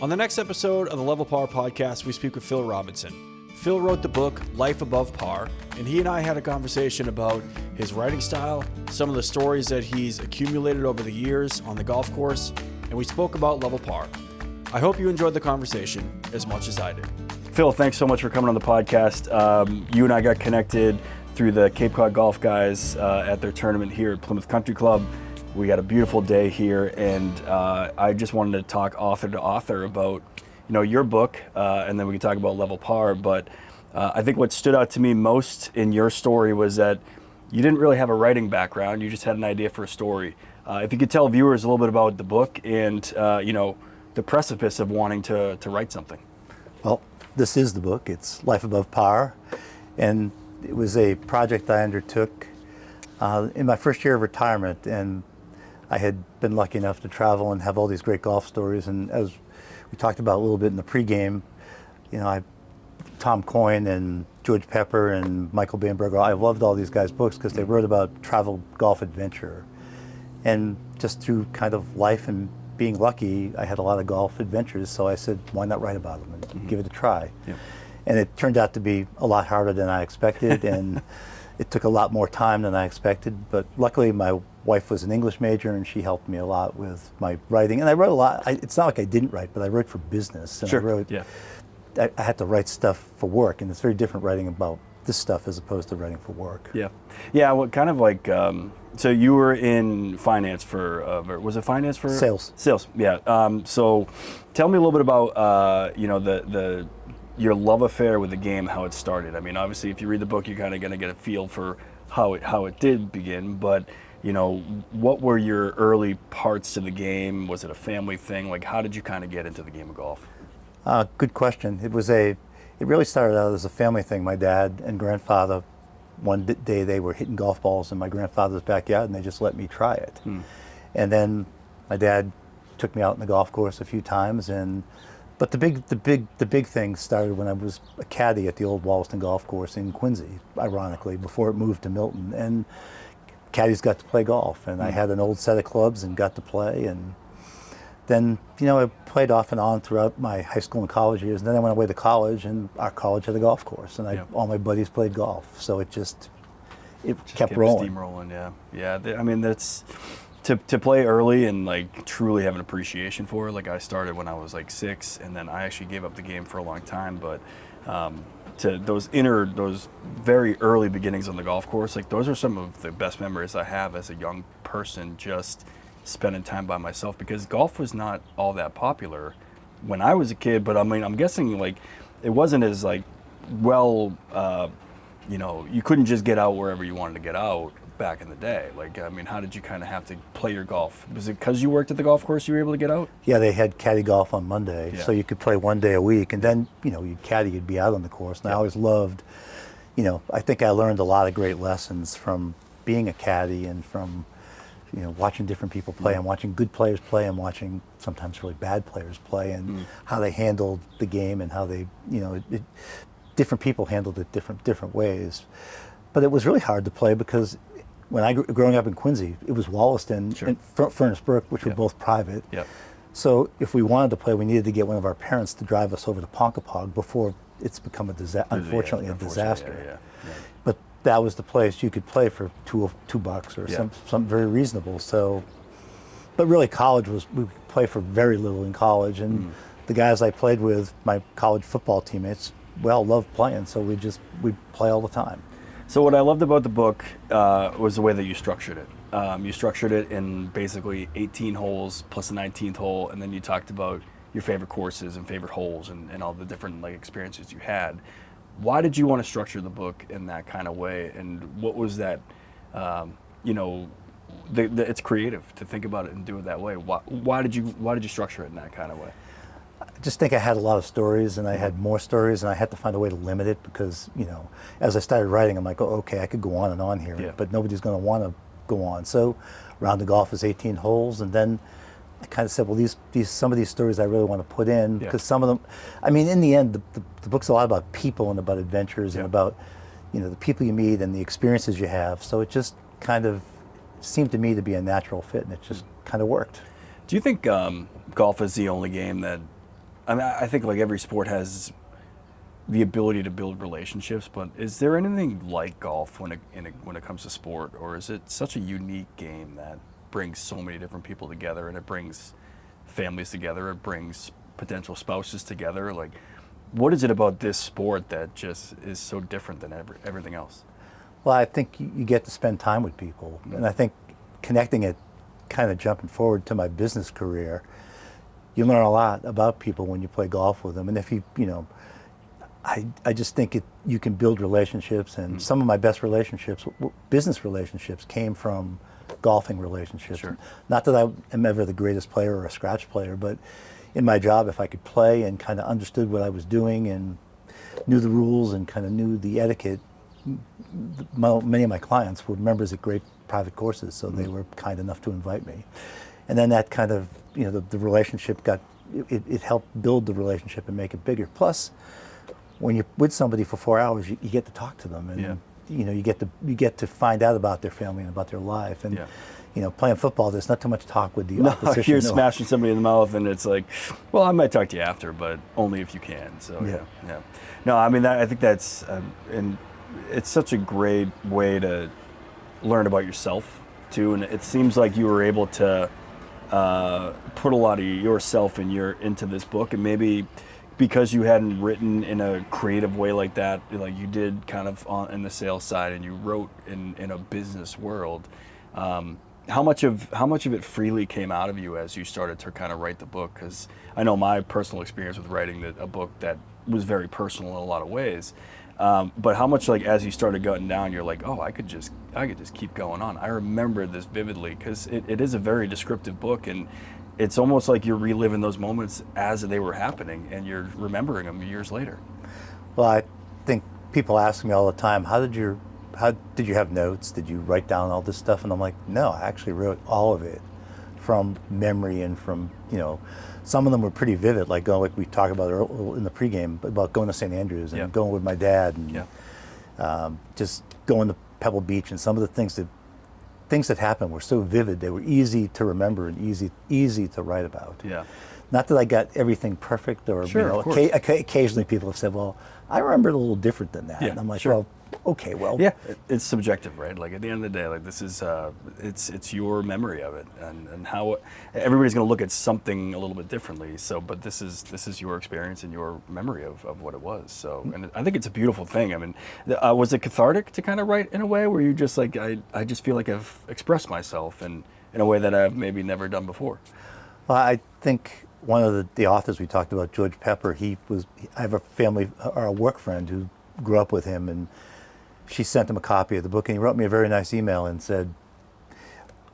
On the next episode of the Level Par podcast, we speak with Phil Robinson. Phil wrote the book Life Above Par, and he and I had a conversation about his writing style, some of the stories that he's accumulated over the years on the golf course, and we spoke about Level Par. I hope you enjoyed the conversation as much as I did. Phil, thanks so much for coming on the podcast. You and I got connected through the Cape Cod Golf guys at their tournament here at Plymouth Country Club. We had a beautiful day here, and I just wanted to talk author to author about, your book, and then we can talk about Level Par. But I think what stood out to me most in your story was that you didn't really have a writing background. You just had an idea for a story. If you could tell viewers a little bit about the book and the precipice of wanting to write something. Well, this is the book. It's Life Above Par, and it was a project I undertook in my first year of retirement, and I had been lucky enough to travel and have all these great golf stories. And as we talked about a little bit in the pregame, Tom Coyne and George Pepper and Michael Bamberger, I loved all these guys' books because they wrote about travel golf adventure. And just through kind of life and being lucky, I had a lot of golf adventures, so I said, why not write about them and give it a try? Yep. And it turned out to be a lot harder than I expected, and it took a lot more time than I expected, but luckily my wife was an English major and she helped me a lot with my writing. And I wrote a lot. It's not like I didn't write, but I wrote for business. And Sure. I had to write stuff for work, and it's very different writing about this stuff as opposed to writing for work. Yeah, what kind of like, so you were in finance for, was it finance for? Sales, yeah. So tell me a little bit about, your love affair with the game, how it started. I mean, obviously, if you read the book, you're kind of going to get a feel for how it did begin. But what were your early parts to the game? Was it a family thing? Like, how did you kind of get into the game of golf? Good question. It really started out as a family thing. My dad and grandfather, one day they were hitting golf balls in my grandfather's backyard, and they just let me try it. And then my dad took me out on the golf course a few times, but the big thing started when I was a caddy at the old Wallaston Golf Course in Quincy, ironically, before it moved to Milton. And caddies got to play golf, and I had an old set of clubs and got to play. And then, I played off and on throughout my high school and college years. And then I went away to college, and our college had a golf course, and all my buddies played golf. So it just kept rolling. Steamrolling, yeah. I mean, that's to play early and like truly have an appreciation for it. Like, I started when I was like 6, and then I actually gave up the game for a long time. But to those very early beginnings on the golf course, like those are some of the best memories I have as a young person, just spending time by myself, because golf was not all that popular when I was a kid. But I mean, I'm guessing like it wasn't as like well, you couldn't just get out wherever you wanted to get out back in the day. Like, I mean, how did you kind of have to play your golf? Was it because you worked at the golf course you were able to get out? Yeah, they had caddy golf on Monday, so you could play one day a week, and then, you'd caddy, you'd be out on the course. And I always loved, I think I learned a lot of great lessons from being a caddy and from, watching different people play and watching good players play and watching sometimes really bad players play, and how they handled the game and how they, different people handled it different ways. But it was really hard to play because when growing up in Quincy, it was Wallaston and Furnace Brook, which were both private. So if we wanted to play, we needed to get one of our parents to drive us over to Ponkapog before it's become unfortunately a disaster. But that was the place you could play for $2 or something very reasonable. So, but really, we could play for very little in college, and the guys I played with, my college football teammates, loved playing, so we'd play all the time. So what I loved about the book was the way that you structured it. You structured it in basically 18 holes plus a 19th hole, and then you talked about your favorite courses and favorite holes and all the different experiences you had. Why did you want to structure the book in that kind of way, and what was that? It's creative to think about it and do it that way. Why did you structure it in that kind of way? I just think I had a lot of stories, and I had more stories, and I had to find a way to limit it because, as I started writing, I'm like, oh, okay, I could go on and on here, but nobody's going to want to go on. So Round the Golf is 18 holes, and then I kind of said, well, some of these stories I really want to put in because some of them, I mean, in the end, the book's a lot about people and about adventures and about, the people you meet and the experiences you have. So it just kind of seemed to me to be a natural fit, and it just kind of worked. Do you think golf is the only game that I mean, I think like every sport has the ability to build relationships, but is there anything like golf when it comes to sport, or is it such a unique game that brings so many different people together, and it brings families together, it brings potential spouses together? Like, what is it about this sport that just is so different than everything else? Well, I think you get to spend time with people, and I think connecting it, kind of jumping forward to my business career, you learn a lot about people when you play golf with them. And if I just think you can build relationships, and some of my best relationships, business relationships, came from golfing relationships. Sure. Not that I am ever the greatest player or a scratch player, but in my job, if I could play and kind of understood what I was doing and knew the rules and kind of knew the etiquette, many of my clients were members at great private courses, so they were kind enough to invite me. And then that kind of, the relationship it helped build the relationship and make it bigger. Plus, when you're with somebody for 4 hours, you get to talk to them, and you get to find out about their family and about their life. And playing football, there's not too much talk with the opposition. You're smashing somebody in the mouth, and it's like, well, I might talk to you after, but only if you can. So yeah. No, I mean, I think that's and it's such a great way to learn about yourself too. And it seems like you were able to put a lot of yourself into this book, and maybe because you hadn't written in a creative way like that, like you did kind of in the sales side, and you wrote in a business world. How much of it freely came out of you as you started to kind of write the book? Because I know my personal experience with writing a book that was very personal in a lot of ways. But how much, like, as you started going down, you're like, oh, I could just keep going on. I remember this vividly because it is a very descriptive book, and it's almost like you're reliving those moments as they were happening, and you're remembering them years later. Well, I think people ask me all the time, how did you have notes? Did you write down all this stuff? And I'm like, no, I actually wrote all of it from memory, and from, some of them were pretty vivid, like we talked about in the pregame about going to St. Andrews and going with my dad, and just going to Pebble Beach, and some of the things that happened were so vivid, they were easy to remember and easy to write about. Yeah. Not that I got everything perfect, or occasionally people have said, well, I remember it a little different than that. Yeah, and I'm like, sure. well, okay, well. Yeah, it's subjective, right? Like, at the end of the day, like, this is, it's your memory of it, and how everybody's going to look at something a little bit differently. So, but this is your experience and your memory of what it was. So, and I think it's a beautiful thing. I mean, was it cathartic to kind of write in a way where you just like, I just feel like I've expressed myself in a way that I've maybe never done before? Well, I think one of the authors we talked about, George Pepper, I have a family, or a work friend who grew up with him, and she sent him a copy of the book, and he wrote me a very nice email and said,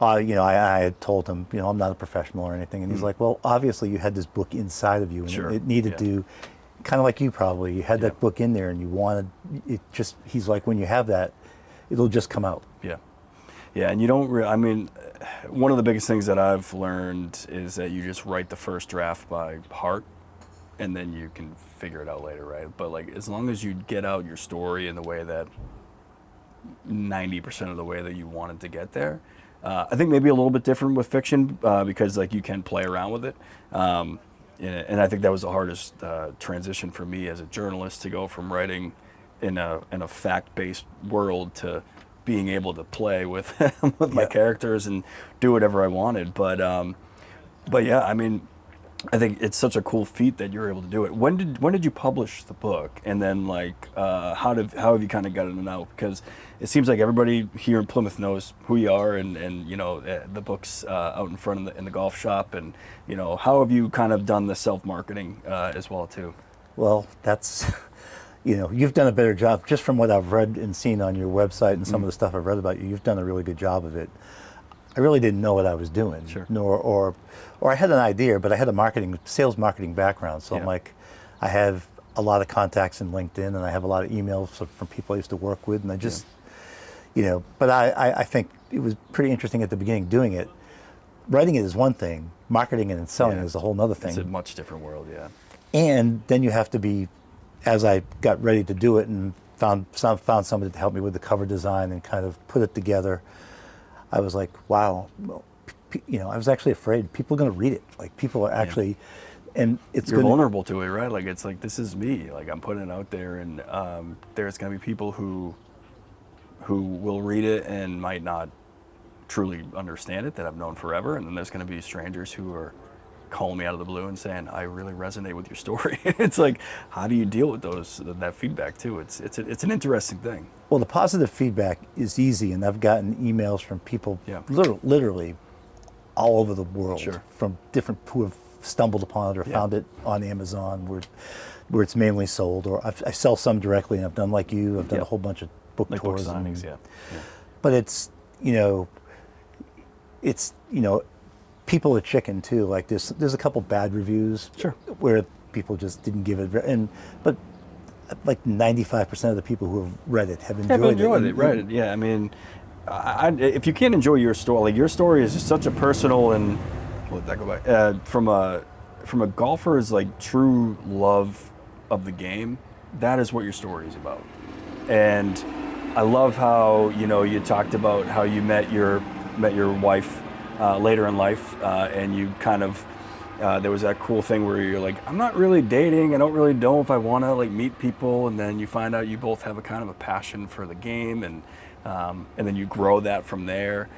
I had told him, I'm not a professional or anything. And he's like, well, obviously you had this book inside of you, and Sure. it needed to, kind of like you probably, you had that book in there, and you wanted it. Just, he's like, when you have that, it'll just come out. Yeah, and you don't one of the biggest things that I've learned is that you just write the first draft by heart, and then you can figure it out later, right? But like, as long as you get out your story in the way that 90% of the way that you wanted to get there, I think maybe a little bit different with fiction, because like you can play around with it. And I think that was the hardest transition for me as a journalist, to go from writing in a fact-based world to being able to play with my characters and do whatever I wanted. But yeah, I mean, I think it's such a cool feat that you're able to do it. When did you publish the book? And then like, how have you kind of gotten it out? Because it seems like everybody here in Plymouth knows who you are, and the book's out in front in the golf shop, and how have you kind of done the self-marketing as well too? Well, that's, you've done a better job, just from what I've read and seen on your website and some of the stuff I've read about you. You've done a really good job of it. I really didn't know what I was doing, Sure. or I had an idea, but I had a sales marketing background. So I'm like, I have a lot of contacts in LinkedIn, and I have a lot of emails from people I used to work with, and I just, but I think it was pretty interesting at the beginning doing it. Writing it is one thing, marketing it and selling it is a whole other thing. It's a much different world, yeah. And then you have to be, as I got ready to do it and found somebody to help me with the cover design and kind of put it together, I was like, wow, I was actually afraid people are going to read it. Like, people are actually, and it's you're vulnerable to it, right? Like it's like, this is me. Like I'm putting it out there, and there's going to be people who will read it and might not truly understand it, that I've known forever, and then there's going to be strangers who are calling me out of the blue and saying, I really resonate with your story. It's like, how do you deal with that feedback too? It's an interesting thing. Well, the positive feedback is easy, and I've gotten emails from people literally all over the world, from different who have stumbled upon it or found it on Amazon where it's mainly sold, or I sell some directly, and I've done like you, I've done a whole bunch of book tours. Book signings, But it's, people are chicken too. Like there's a couple bad reviews where people just didn't give it, but like 95% of the people who have read it have enjoyed it. Right? Yeah, I mean, if you can't enjoy your story, like your story is just such a personal and let that go by. From a golfer's like true love of the game, that is what your story is about. And I love how you talked about how you met your wife later in life, and you kind of there was that cool thing where you're like, I'm not really dating. I don't really know if I want to like meet people, and then you find out you both have a kind of a passion for the game, and then you grow that from there.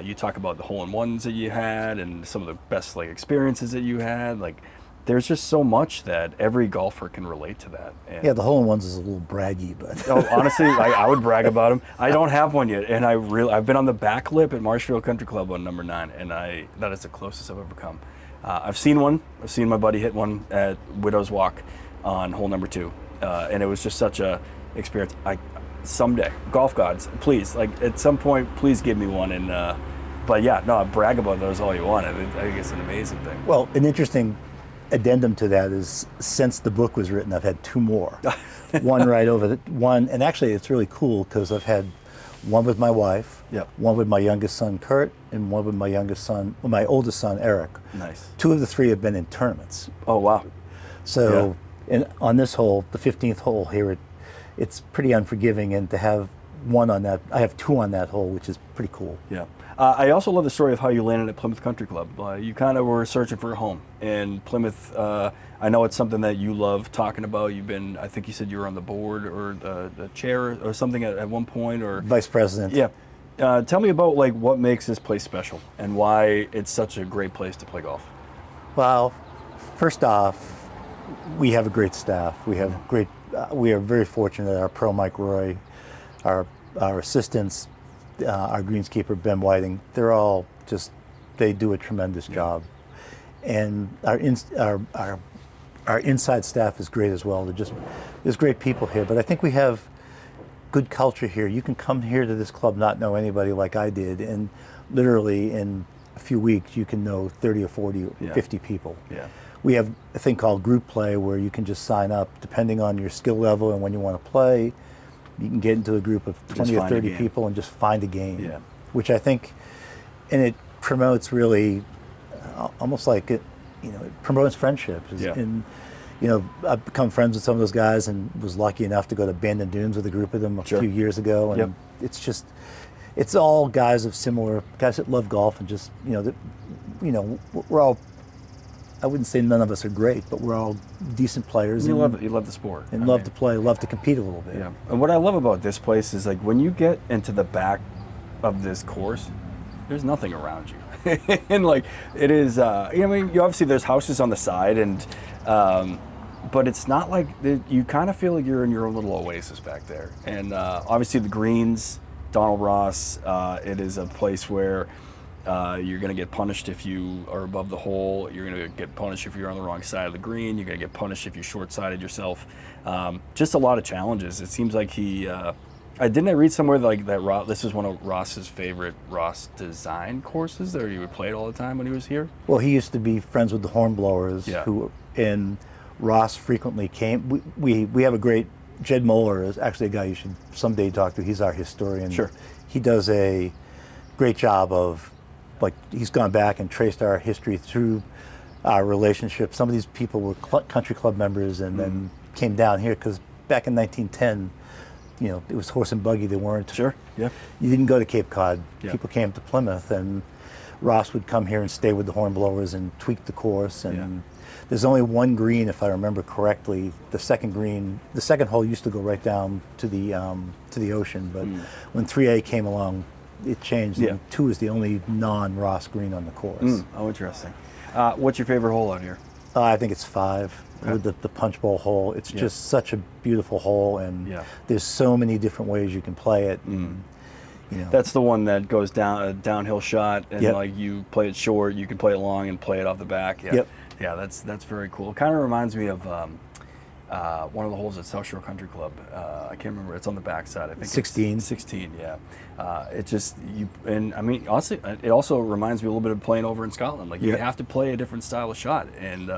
You talk about the hole-in-ones that you had and some of the best like experiences that you had. Like, there's just so much that every golfer can relate to that. And the hole-in-ones is a little braggy, but honestly, I would brag about them. I don't have one yet, and I've been on the back lip at Marshfield Country Club on number 9, and that is the closest I've ever come. I've seen one. I've seen my buddy hit one at Widow's Walk on hole number 2, and it was just such a experience. Someday, golf gods, please, like at some point, please give me one. And but I brag about those all you want. I think it's an amazing thing. Well, an interesting addendum to that is, since the book was written, I've had 2 more. One right over one, and actually it's really cool because I've had one with my wife, one with my youngest son Kurt, and one with my oldest son Eric. Nice. 2 of the 3 have been in tournaments. Oh wow! So, and on this hole, the 15th hole here, it's pretty unforgiving, and to have one on that, I have 2 on that hole, which is pretty cool. Yeah. I also love the story of how you landed at Plymouth Country Club. You kind of were searching for a home, and Plymouth, I know it's something that you love talking about. I think you said you were on the board or the chair or something at one point, or vice president. Yeah. Tell me about like what makes this place special and why it's such a great place to play golf. Well, first off, we have a great staff. We have we are very fortunate. Our pro Mike Roy, our assistants, our greenskeeper Ben Whiting, they're all they do a tremendous job, and our inside staff is great as well. There's great people here, but I think we have good culture here. You can come here to this club, not know anybody like I did, and literally in a few weeks you can know 30 or 40 or 50 people. Yeah. We have a thing called group play where you can just sign up depending on your skill level and when you want to play. You can get into a group of 20 or 30 people and just find a game, which I think, and it promotes really, almost like it promotes friendships. And I've become friends with some of those guys and was lucky enough to go to Bandon Dunes with a group of them a few years ago, and it's all guys that love golf, and just we're all, I wouldn't say none of us are great, but we're all decent players. You love the sport. And love to play, love to compete a little bit. Yeah. And what I love about this place is like when you get into the back of this course, there's nothing around you. And like it is, you obviously there's houses on the side, and but it's not like you kind of feel like you're in your own little oasis back there. And obviously the greens, Donald Ross, it is a place where you're going to get punished if you are above the hole. You're going to get punished if you're on the wrong side of the green. You're going to get punished if you short-sided yourself. Just a lot of challenges. It seems like I read somewhere that this is one of Ross's favorite Ross design courses that he would play it all the time when he was here. Well, he used to be friends with the Hornblowers, and Ross frequently came. We have a great, Jed Moeller is actually a guy you should someday talk to. He's our historian. Sure. He does a great job of, like, he's gone back and traced our history through our relationship. Some of these people were country club members and then came down here because back in 1910, it was horse and buggy. They weren't. Sure. Yeah. You didn't go to Cape Cod. Yeah. People came to Plymouth, and Ross would come here and stay with the Hornblowers and tweak the course. And There's only one green, if I remember correctly. The second hole used to go right down to the ocean, but when 3A came along, it changed. Yeah. And 2 is the only non-Ross green on the course. Oh, interesting. What's your favorite hole out here? I think it's 5 with the punch bowl hole. It's just such a beautiful hole, and there's so many different ways you can play it. And, you know. That's the one that goes down a downhill shot, and like you play it short, you can play it long and play it off the back. Yeah, yeah, that's very cool. It kind of reminds me of one of the holes at South Shore Country Club. I can't remember. It's on the backside. I think 16. 16. Yeah. It just and I mean honestly, it also reminds me a little bit of playing over in Scotland. Like you have to play a different style of shot, and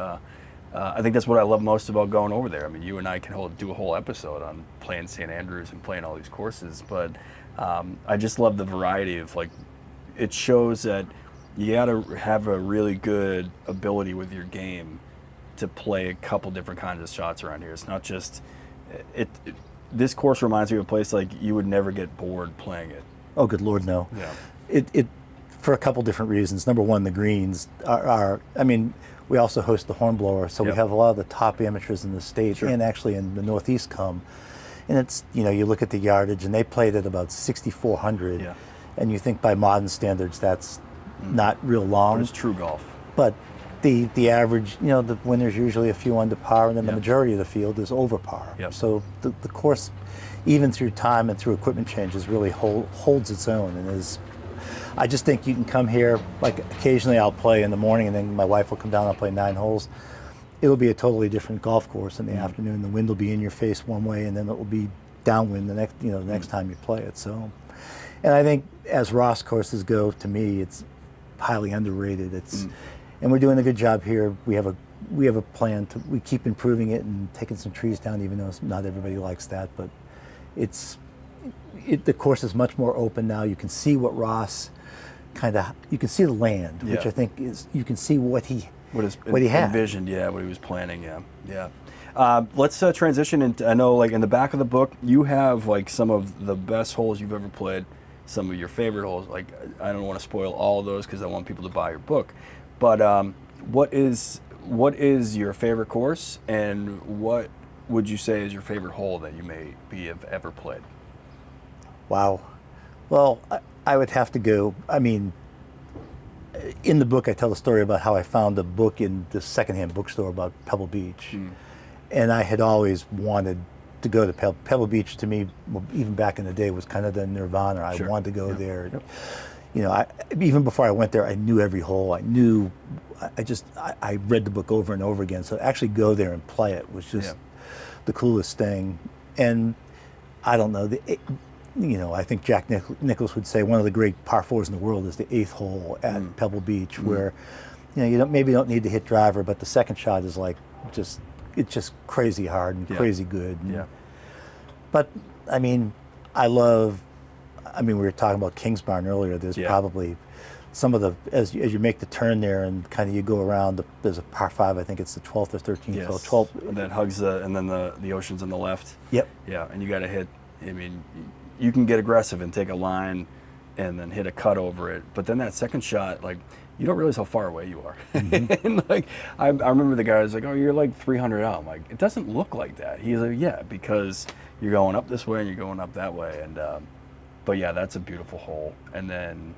I think that's what I love most about going over there. I mean, you and I can do a whole episode on playing St. Andrews and playing all these courses, but I just love the variety of, like, it shows that you got to have a really good ability with your game to play a couple different kinds of shots around here. It's not just this course reminds me of a place like you would never get bored playing it. Oh, good Lord, no. Yeah. It for a couple different reasons. Number one, the greens are I mean, we also host the Hornblower, so we have a lot of the top amateurs in the state and actually in the Northeast come. And it's, you know, you look at the yardage, and they played at about 6,400, and you think by modern standards that's not real long. But it's true golf. But the average, you know, the winner's usually a few under par, and then the majority of the field is over par. So the course, even through time and through equipment changes, really holds its own, and is. I just think you can come here, like occasionally I'll play in the morning, and then my wife will come down and I'll play 9 holes. It'll be a totally different golf course in the afternoon. The wind will be in your face one way, and then it will be downwind the next time you play it. So, and I think as Ross courses go, to me, it's highly underrated. It's, and we're doing a good job here. We have a plan to. We keep improving it and taking some trees down, even though not everybody likes that. But the course is much more open now. You can see what Ross you can see the land, which I think is, you can see what he had envisioned, what he was planning, let's transition into, I know, like, in the back of the book you have like some of the best holes you've ever played, some of your favorite holes. Like, I don't want to spoil all of those because I want people to buy your book, but what is your favorite course, and what would you say is your favorite hole that you have ever played? Wow. Well, I would have to go, I mean, in the book I tell the story about how I found a book in the secondhand bookstore about Pebble Beach. And I had always wanted to go to Pebble Beach. To me, even back in the day, was kind of the nirvana. I wanted to go there. You know, even before I went there, I knew every hole. I read the book over and over again. So to actually go there and play it was just the coolest thing. And I don't know, I think Jack Nicklaus would say one of the great par 4s in the world is the 8th hole at Pebble Beach, where, you know, you don't need to hit driver, but the second shot is like it's just crazy hard and crazy good. But I mean, we were talking about Kingsbarn earlier. There's probably some of the, as you make the turn there and kind of you go around, there's a par 5, I think it's the 12th or 13th. 12th. And that hugs and then the ocean's on the left. Yep. Yeah, and you got to hit, I mean, you can get aggressive and take a line and then hit a cut over it. But then that second shot, like, you don't realize how far away you are. And like, I remember the guy was like, oh, you're like 300 out. I'm like, it doesn't look like that. He's like, yeah, because you're going up this way and you're going up that way. And, but yeah, that's a beautiful hole. And then,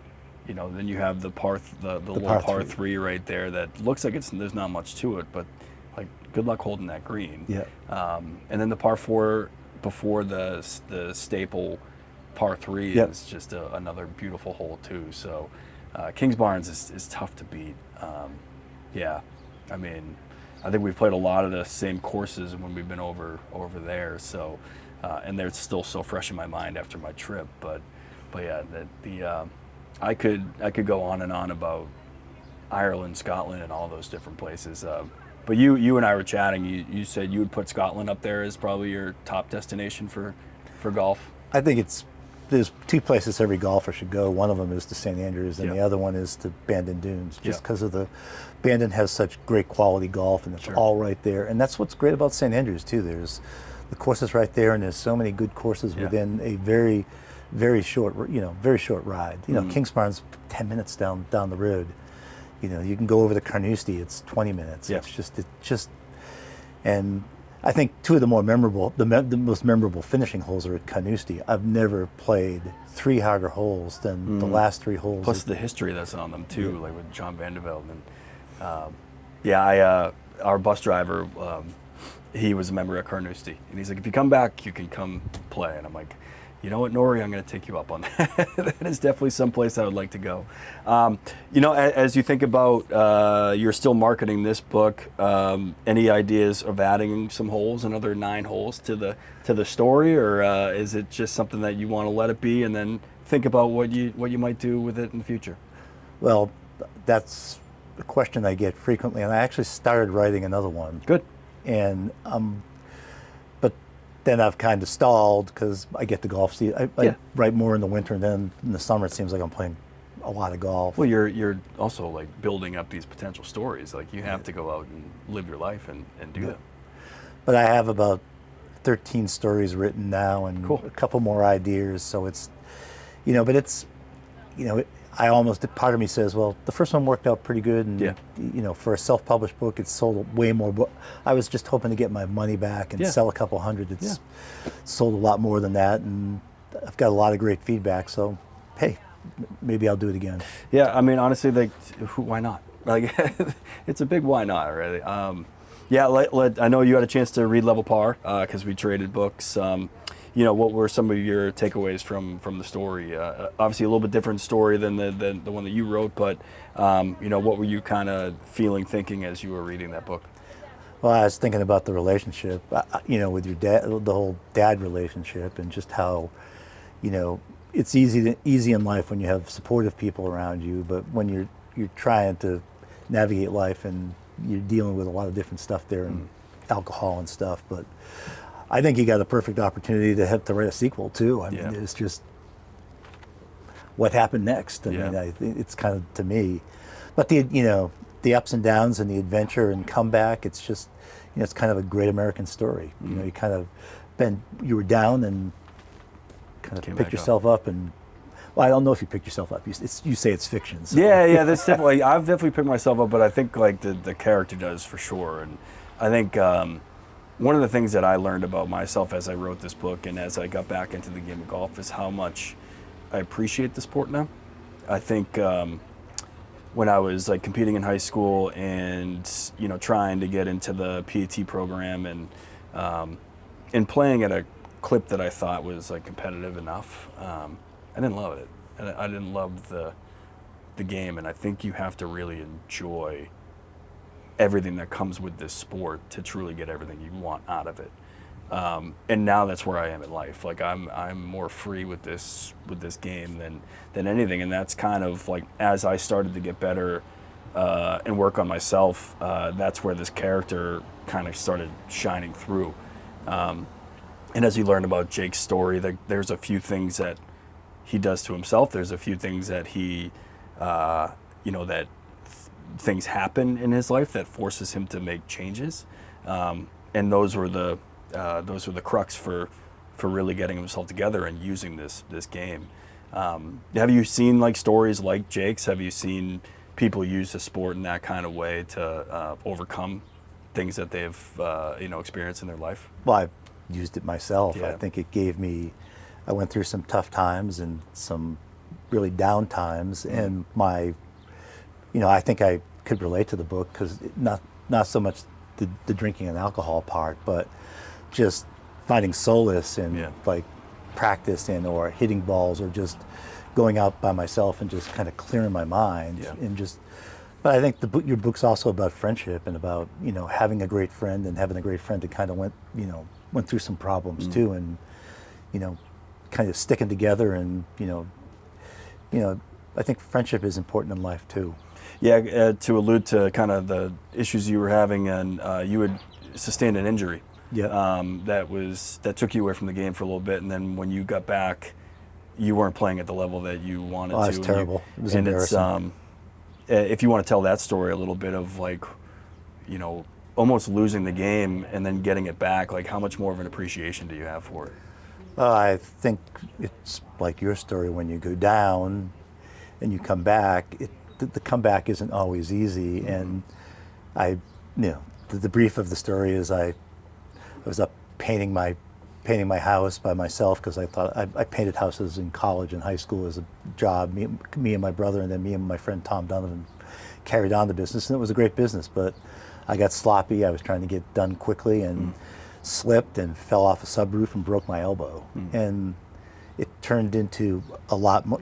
you know, then you have the little par 3 right there that looks like there's not much to it, but like, good luck holding that green. And then the par 4 before the staple par 3 is just another beautiful hole too. So Kingsbarns is tough to beat. I mean, I think we've played a lot of the same courses when we've been over there. So and they're still so fresh in my mind after my trip. But yeah, I could go on and on about Ireland, Scotland, and all those different places. But you and I were chatting. You said you would put Scotland up there as probably your top destination for golf. I think there's 2 places every golfer should go. One of them is to St. Andrews, and the other one is to Bandon Dunes, just because of Bandon has such great quality golf, and it's all right there. And that's what's great about St. Andrews too. There's the courses right there, and there's so many good courses within a very, very short ride. You know, Kingsbarn's 10 minutes down the road. You can go over to Carnoustie. It's 20 minutes. Yeah. It's just, and I think two of the most memorable finishing holes are at Carnoustie. I've never played 3 harder holes than the last 3 holes. Plus the history that's on them too, like with John Vandevelde. And our bus driver, he was a member at Carnoustie, and he's like, if you come back, you can come play. And I'm like, you know what, Nori, I'm going to take you up on that. That is definitely someplace I would like to go. As you think about, you're still marketing this book, any ideas of adding some holes, another 9 holes to the story, or is it just something that you want to let it be and then think about what you might do with it in the future? Well, that's a question I get frequently, and I actually started writing another one. Good. And but then I've kind of stalled because I get the golf season. I write more in the winter, and then in the summer it seems like I'm playing a lot of golf. Well, you're also like building up these potential stories. Like you have to go out and live your life and do them. But I have about 13 stories written now, and Cool. a couple more ideas. So it's, but it's, part of me says, well, the first one worked out pretty good, and for a self-published book, it's sold way more. I was just hoping to get my money back and sell a couple hundred. It's sold a lot more than that, and I've got a lot of great feedback. So, hey, maybe I'll do it again. Yeah, I mean, honestly, like, why not? Like, it's a big why not, really. I know you had a chance to read Level Par because we traded books. What were some of your takeaways from the story? Obviously, a little bit different story than the one that you wrote, but what were you kind of thinking as you were reading that book? Well, I was thinking about the relationship, with your dad, the whole dad relationship, and just how, it's easy in life when you have supportive people around you, but when you're trying to navigate life and you're dealing with a lot of different stuff there and alcohol and stuff, but I think he got a perfect opportunity to write a sequel too. I mean, it's just what happened next. I mean, I think it's kind of, to me, but the ups and downs and the adventure and comeback. It's just, it's kind of a great American story. You were down and kind of picked yourself up, and well, I don't know if you picked yourself up. You say it's fiction. So. Yeah, that's definitely. I've definitely picked myself up, but I think like the character does for sure, and I think. One of the things that I learned about myself as I wrote this book and as I got back into the game of golf is how much I appreciate the sport now. I think when I was like competing in high school and trying to get into the PAT program and playing at a clip that I thought was like competitive enough, I didn't love it. And I didn't love the game, and I think you have to really enjoy everything that comes with this sport to truly get everything you want out of it. And now that's where I am in life. Like I'm more free with this game than anything. And that's kind of like, as I started to get better and work on myself, that's where this character kind of started shining through. And as you learn about Jake's story, there's a few things that he does to himself. There's a few things that he, that things happen in his life that forces him to make changes, and those were the crux for really getting himself together and using this game. Have you seen like stories like Jake's? Have you seen people use the sport in that kind of way to overcome things that they've experienced in their life? Well, I've used it myself. Yeah. I think it gave me. I went through some tough times and some really down times, and I think I could relate to the book because not so much the drinking and alcohol part, but just finding solace in like practicing or hitting balls or just going out by myself and just kind of clearing my mind and just. But I think your book's also about friendship and about having a great friend and having a great friend that kind of went through some problems too, and kind of sticking together and I think friendship is important in life too. Yeah, to allude to kind of the issues you were having, and you had sustained an injury. Yeah. That took you away from the game for a little bit, and then when you got back, you weren't playing at the level that you wanted to. Oh, it was terrible. It was embarrassing. If you want to tell that story a little bit of like, almost losing the game and then getting it back, like how much more of an appreciation do you have for it? I think it's like your story. When you go down and you come back, the comeback isn't always easy. And the brief of the story is I was up painting my house by myself because I thought I painted houses in college and high school as a job. Me and my brother, and then me and my friend Tom Donovan carried on the business, and it was a great business. But I got sloppy. I was trying to get done quickly and slipped and fell off a subroof and broke my elbow. And it turned into a lot more.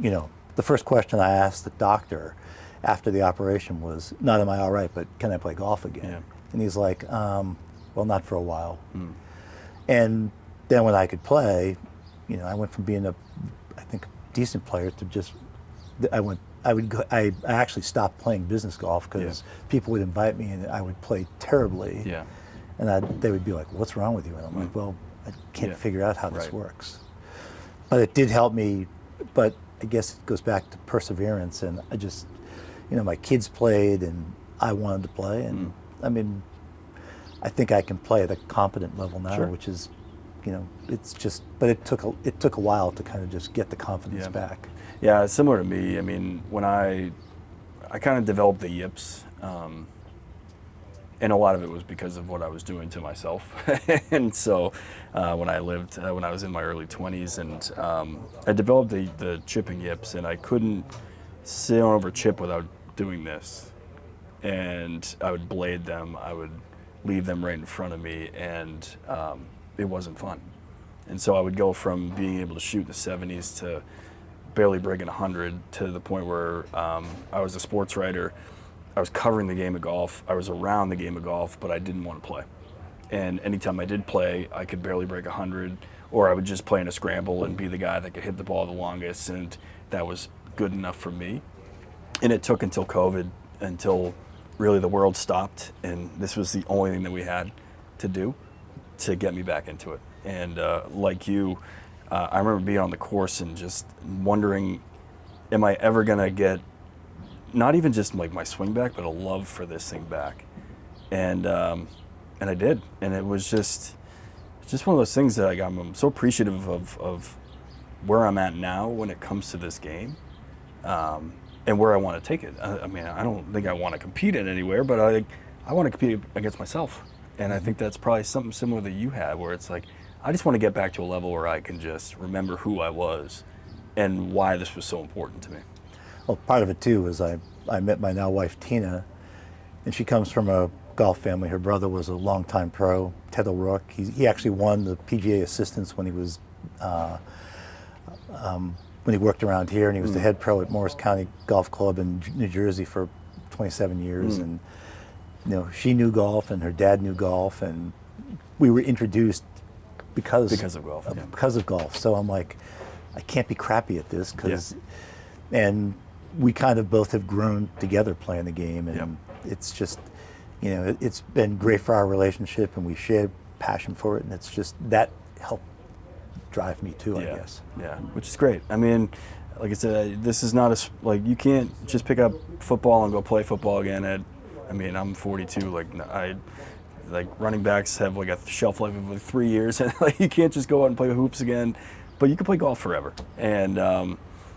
The first question I asked the doctor after the operation was, not am I all right, but can I play golf again? Yeah. And he's like, well, not for a while. And then when I could play, I went from being I think a decent player to just, I actually stopped playing business golf because people would invite me and I would play terribly. Yeah. And they would be like, what's wrong with you? And I'm like, well, I can't figure out how this works. But it did help me, but I guess it goes back to perseverance. And I just, my kids played and I wanted to play. And I mean, I think I can play at a competent level now, which is, it's just, but it took a while to kind of just get the confidence back. Yeah, it's similar to me. I mean, when I kind of developed the yips, and a lot of it was because of what I was doing to myself. And so when I was in my early 20s, and I developed the chipping yips, and I couldn't sit over chip without doing this. And I would blade them, I would leave them right in front of me, and it wasn't fun. And so I would go from being able to shoot in the 70s to barely breaking 100 to the point where I was a sports writer. I was covering the game of golf. I was around the game of golf, but I didn't want to play. And anytime I did play, I could barely break 100, or I would just play in a scramble and be the guy that could hit the ball the longest, and that was good enough for me. And it took until COVID, until really the world stopped, and this was the only thing that we had to do to get me back into it. And like you, I remember being on the course and just wondering, am I ever gonna get not even just like my swing back, but a love for this thing back? And I did, and it was just one of those things that I'm so appreciative of where I'm at now when it comes to this game, and where I want to take it. I mean, I don't think I want to compete in anywhere, but I want to compete against myself. And I think that's probably something similar that you had, where it's like, I just want to get back to a level where I can just remember who I was and why this was so important to me. Well, part of it too is I met my now wife Tina, and she comes from a golf family. Her brother was a longtime pro, Ted O'Rourke. He actually won the PGA Assistants when he was when he worked around here, and he was the head pro at Morris County Golf Club in New Jersey for 27 years. And she knew golf, and her dad knew golf, and we were introduced because of golf. Because of golf. So I'm like, I can't be crappy at this and we kind of both have grown together playing the game, and it's just, it's been great for our relationship, and we share passion for it, and it's just that helped drive me too, I guess. Yeah, which is great. I mean, like I said, this is not like you can't just pick up football and go play football again. I'm 42. Like running backs have like a shelf life of like 3 years, and like you can't just go out and play hoops again. But you can play golf forever, and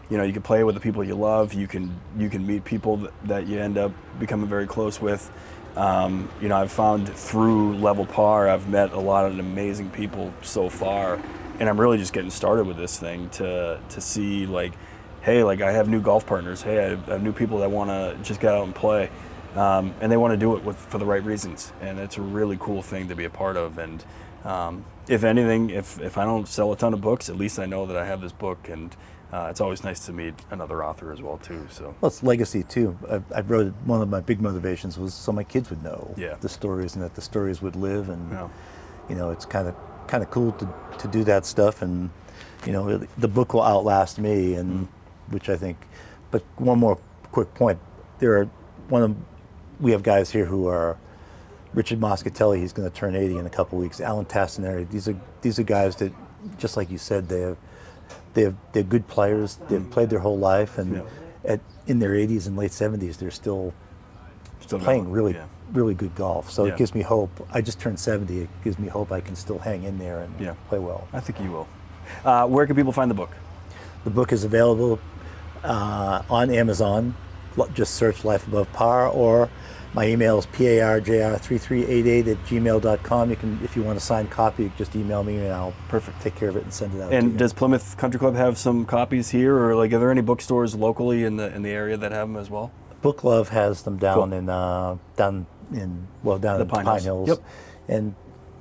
you can play with the people you love. You can meet people that you end up becoming very close with. I've found through Level Par, I've met a lot of amazing people so far, and I'm really just getting started with this thing to see like, hey, like I have new golf partners. Hey, I have new people that want to just get out and play. And they want to do it for the right reasons, and it's a really cool thing to be a part of. And if anything, if I don't sell a ton of books, at least I know that I have this book, and it's always nice to meet another author as well too. So well, it's legacy too. I wrote, one of my big motivations was so my kids would know the stories, and that the stories would live, and it's kind of cool to do that stuff, and the book will outlast me, and which I think. But one more quick point: we have guys here who are Richard Moscatelli. He's going to turn 80 in a couple weeks. Alan Tassinari. These are guys that, just like you said, they're good players. They've played their whole life, and in their 80s and late 70s, they're still playing really good golf. So it gives me hope. I just turned 70. It gives me hope I can still hang in there and play well. I think you will. Where can people find the book? The book is available on Amazon. just search Life Above Par, or my email is parjr3388@gmail.com. You can, if you want a signed copy, just email me and I'll take care of it and send it out. And to you. does Plymouth Country Club have some copies here, or like are there any bookstores locally in the area that have them as well? Book Love has them down Cool. in down in Pine Hills. Yep. And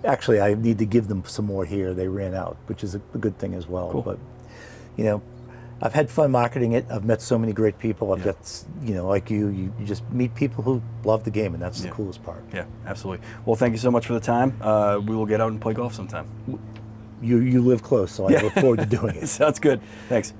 actually, I need to give them some more here. They ran out, which is a good thing as well. Cool. But you know, I've had fun marketing it. I've met so many great people. I've got, like you just meet people who love the game, and that's the coolest part. Yeah, absolutely. Well, thank you so much for the time. We will get out and play golf sometime. You live close, so I look forward to doing it. Sounds good. Thanks.